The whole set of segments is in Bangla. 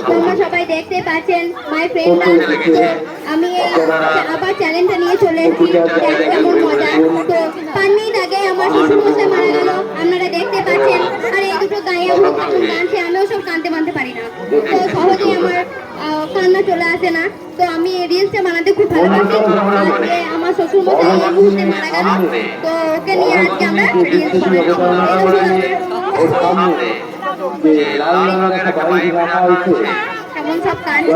তোমরা সবাই দেখতে পাচ্ছেন মাই ফ্রেন্ডরা। তো আমি আবার চ্যালেঞ্জটা নিয়ে চলে এসেছি, কেমন মজা। তো 5 মিনিট আগে আমার শ্বশুরমশাই মারা গেল, আপনারা দেখতে পাচ্ছেন। আর এই দুটো গায়ে আমার যখন গানছে, আমিও সব কানতে মানতে পারি না, তো সহজেই আমার কান্না চলে আসে না। তো আমি রিলসটা বানাতে খুব ভালোবাসি। আজকে আমার শ্বশুরমশাই এই মুহূর্তে মারা গেল, তো ওকে নিয়ে আজকে আমরা রিলস বানাচ্ছি। কেমন সব কানছে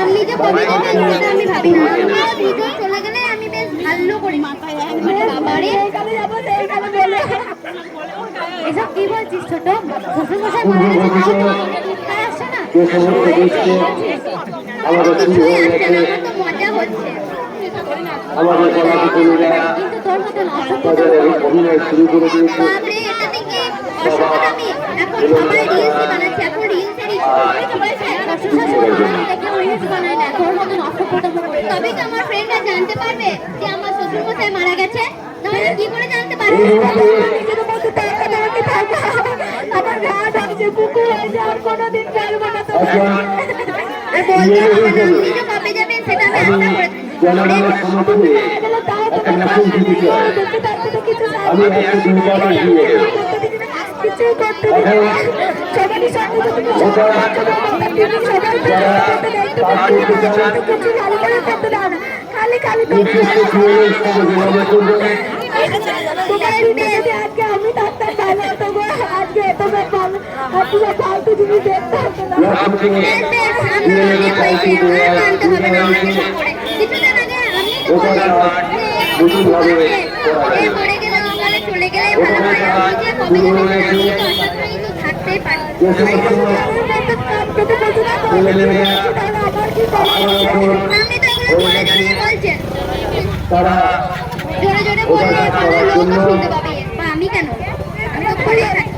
আমি যে কবি আমি ভাবি না, ভিডিও চলে গেলে আমি বেশ ভালো করি মাথায় বাবারে এসব কি বলছিস ছোট? শ্বশুরমশাই মারা গেছে তাও তাই আসছে না, কিছুই আসছে না, আমার তো মজা হচ্ছে। কিন্তু তোর মতন অসভ্যতা বাপরে, এটা থেকে অসভ্যতামি। এখন সবাই রিলসই বানাচ্ছে, এখন রিলসের তবেই তো আমার ফ্রেন্ডরা জানতে পারবে যে আমার শ্বশুরমশাই মারা গেছে, নাহলে কি করে জানতে পারবে? আমার গা ডাকছে, বুকু হয়েছে, আর কোনোদিন ফেলবো না তোমাকে। বলতে হবে না, আপনি যে কবে যাবেন সেটা আমি আশা আমি ডাক্তার পাইলাম আজকে এত ব্যাপার ফালতু জিনিস দেখতে হবে না। থাকতেই পারি জোরে জোরে বললে লোক শুনতে পাবে, আমি কেন, আমি তো ঘরে থাকি।